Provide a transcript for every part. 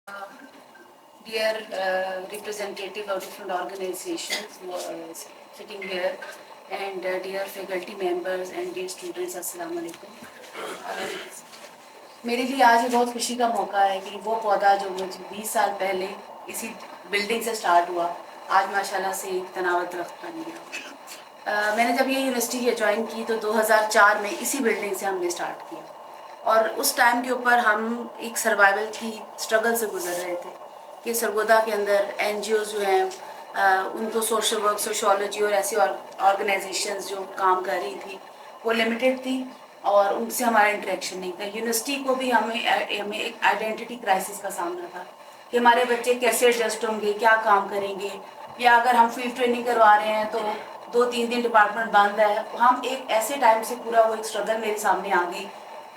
Dear representative of different organizations who are sitting here, and dear faculty members and dear students, अस्सलाम वालेकुम. मेरे लिए आज ये बहुत खुशी का मौका है कि वो पौधा जो मुझे 20 साल पहले इसी बिल्डिंग से स्टार्ट हुआ, आज माशाल्लाह से एक तनावत दरख्त बन गया. मैंने जब ये यूनिवर्सिटी ज्वाइन की तो 2004 में इसी बिल्डिंग से हमने स्टार्ट किया, और उस टाइम के ऊपर हम एक सर्वाइवल की स्ट्रगल से गुजर रहे थे कि सरगोदा के अंदर NGOs जो हैं उनको सोशल वर्क, सोशोलॉजी और ऐसी ऑर्गेनाइजेशंस जो काम कर रही थी वो लिमिटेड थी और उनसे हमारा इंटरेक्शन नहीं था. यूनिवर्सिटी को भी हमें एक आइडेंटिटी क्राइसिस का सामना था कि हमारे बच्चे कैसे एडजस्ट होंगे, क्या काम करेंगे, या अगर हम फील्ड ट्रेनिंग करवा रहे हैं तो 2-3 दिन डिपार्टमेंट बंद है. हम एक ऐसे टाइम से पूरा वो एक स्ट्रगल मेरे सामने आ गई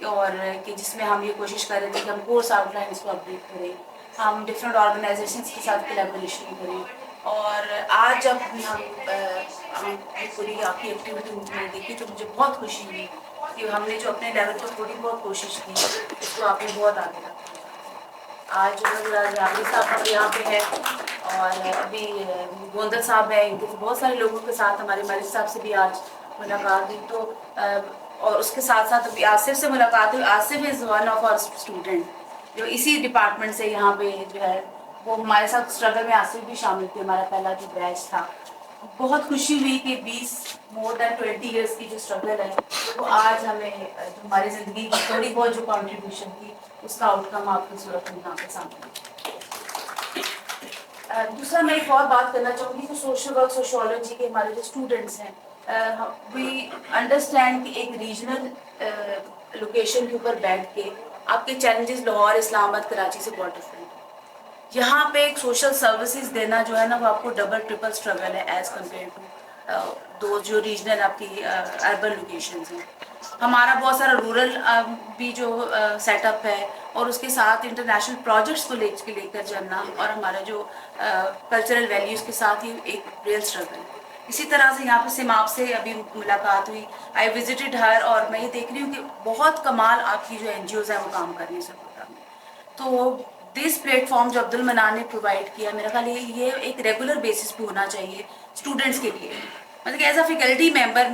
और कि जिसमें हम ये कोशिश कर रहे थे कि हम कोर्स आउटलाइंस को अपडेट करें, हम डिफरेंट ऑर्गेनाइजेशंस के साथ कोलैबोरेशन करें. और आज जब हम पूरी आपकी एक्टिविटी मैंने देखी तो मुझे बहुत खुशी हुई कि हमने जो अपने लेवल पर थोड़ी बहुत कोशिश की उसको आपने बहुत आगे रखा. आज जो जावेद साहब यहाँ पे है और अभी गोंदल साहब है, इनके बहुत सारे लोगों के साथ हमारे मलिक साहब से भी आज मुलाकात हुई. तो और उसके साथ साथ अभी आसिफ से मुलाकात हुई. Asif is one of our student जो इसी डिपार्टमेंट से यहाँ पे जो है वो हमारे साथ स्ट्रगल में आसिफ भी शामिल थे. हमारा पहला जो बैच था, बहुत खुशी हुई कि 20 more than 20 years की जो स्ट्रगल है वो आज हमें जो हमारी ज़िंदगी की थोड़ी बहुत जो कॉन्ट्रीब्यूशन थी उसका आउटकम आपकी सूरत में यहाँ पे सामने. दूसरा मैं एक और बात करना चाहूँगी कि सोशल वर्क, सोशोलॉजी के हमारे जो स्टूडेंट्स हैं, वी अंडरस्टैंड कि एक रीजनल लोकेशन के ऊपर बैठ के आपके चैलेंजेस लाहौर, इस्लामाबाद, कराची से बहुत डिफरेंट है. यहाँ पे एक सोशल सर्विसेज देना जो है ना वो आपको डबल ट्रिपल स्ट्रगल है एज़ कम्पेयर टू दो जो रीजनल आपकी अर्बन लोकेशंस हैं. हमारा बहुत सारा रूरल भी जो सेटअप है और उसके साथ इंटरनेशनल प्रोजेक्ट्स को लेकर चलना और हमारा जो कल्चरल वैल्यूज़ के साथ ही एक रियल स्ट्रगल है. इसी तरह से यहाँ पे सिमाप से अभी मुलाकात हुई, आई विजिटेड हर, और मैं ये देख रही हूँ कि बहुत कमाल आपकी जो NGOs है वो काम कर रही है सरगोदा में. तो दिस प्लेटफॉर्म जो अब्दुल मनान ने प्रोवाइड किया, मेरा ख्याल ये एक रेगुलर बेसिस पे होना चाहिए स्टूडेंट्स के लिए. मतलब एज अ फैकल्टी मेंबर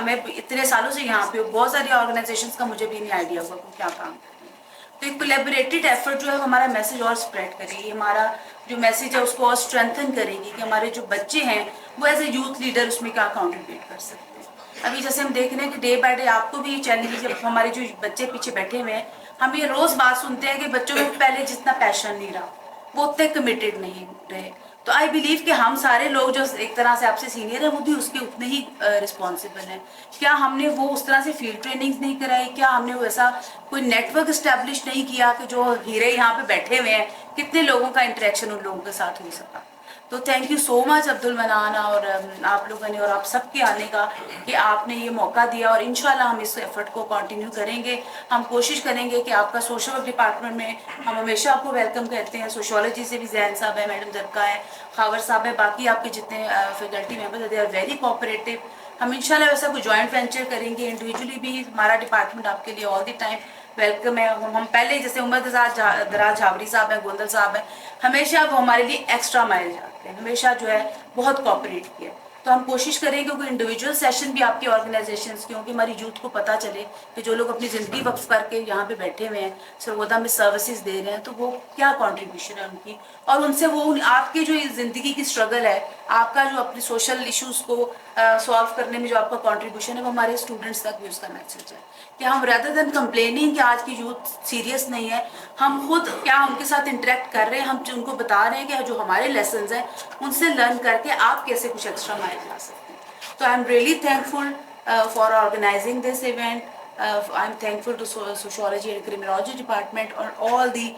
मैं इतने सालों से यहाँ पे हूँ, बहुत सारी ऑर्गेनाइजेशंस का मुझे भी नहीं आइडिया हुआ कि क्या काम कर रही है. तो एक कोलैबोरेटेड एफर्ट जो है हमारा मैसेज और स्प्रेड करेगी, हमारा जो मैसेज है उसको और स्ट्रेंथन करेगी कि हमारे जो बच्चे हैं वो एज ए यूथ लीडर उसमें क्या कॉन्ट्रीब्यूट कर सकते हैं. अभी जैसे हम देख रहे हैं कि डे बाय डे आपको भी चैलेंज, जब हमारे जो बच्चे पीछे बैठे हुए हैं हम ये रोज़ बात सुनते हैं कि बच्चों में पहले जितना पैशन नहीं रहा, वो उतने कमिटेड नहीं रहे. तो आई बिलीव कि हम सारे लोग जो एक तरह से आपसे सीनियर हैं वो भी उसके उतने ही रिस्पॉन्सिबल हैं. क्या हमने वो उस तरह से फील्ड ट्रेनिंग नहीं कराई, क्या हमने वो ऐसा कोई नेटवर्क इस्टेब्लिश नहीं किया कि जो हीरे यहाँ पे बैठे हुए हैं कितने लोगों का इंटरेक्शन उन लोगों के साथ हो सका. तो thank you so much Abdul मनान और आप लोगों ने और आप सबके आने का कि आपने ये मौका दिया, और इंशाल्लाह हम इस एफर्ट को कंटिन्यू करेंगे. हम कोशिश करेंगे कि आपका सोशल वर्क डिपार्टमेंट में हम हमेशा आपको वेलकम कहते हैं. सोशोलॉजी से भी जैन साहब है, मैडम जरका है, खावर साहब है, बाकी आपके जितने faculty members they are very cooperative. हम इंशाल्लाह वैसा कोई जॉइंट वेंचर करेंगे. इंडिविजुअली भी हमारा डिपार्टमेंट आपके लिए ऑल द टाइम वेलकम है. हम पहले जैसे उमर दराज झावरी साहब हैं, गोंदल साहब हैं, हमेशा वो हमारे लिए एक्स्ट्रा माइल जाते हैं, हमेशा जो है बहुत कोऑपरेट किया. तो हम कोशिश करेंगे कोई इंडिविजुअल सेशन भी आपकी ऑर्गेनाइजेशंस की, क्योंकि हमारी यूथ को पता चले कि जो लोग अपनी ज़िंदगी वक्फ करके यहाँ पे बैठे हुए हैं, सरगोदा में सर्विसेज दे रहे हैं, तो वो क्या कंट्रीब्यूशन है उनकी, और उनसे वो आपकी जो ज़िंदगी की स्ट्रगल है, आपका जो अपने सोशल इशूज़ को सॉल्व करने में जो आपका कंट्रीब्यूशन है वो हमारे स्टूडेंट्स तक भी उसका मैसेज है कि हम रेदर देन कंप्लेनिंग कि आज की यूथ सीरियस नहीं है, हम खुद क्या उनके साथ इंटरेक्ट कर रहे हैं, हम उनको बता रहे हैं कि जो हमारे लेसन्स हैं उनसे लर्न करके आप कैसे कुछ एक्स्ट्रा माइल जा सकते हैं. तो I am really thankful for organising this event. I am thankful to sociology and criminology department और ऑल दी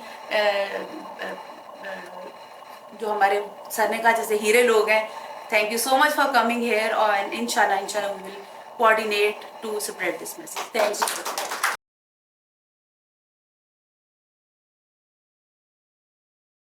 जो हमारे सर ने कहा जैसे हीरे लोग हैं. Thank you so much for coming here, and inshallah we will coordinate to spread this message. Thank you.